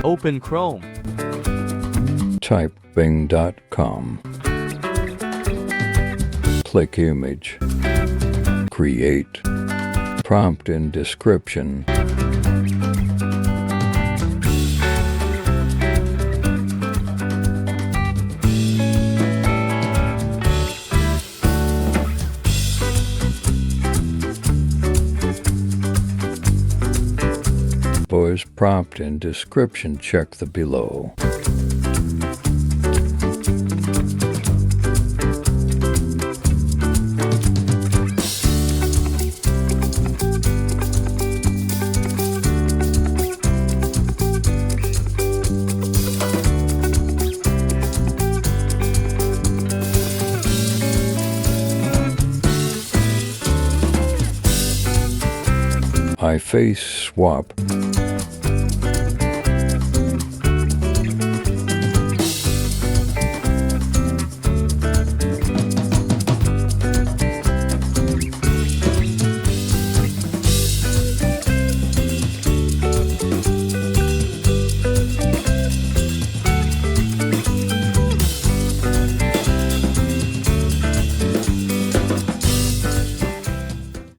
Open Chrome. Type bing.com. Click image. Create. Prompt in description. Voice prompt and description, check the below. I face swap.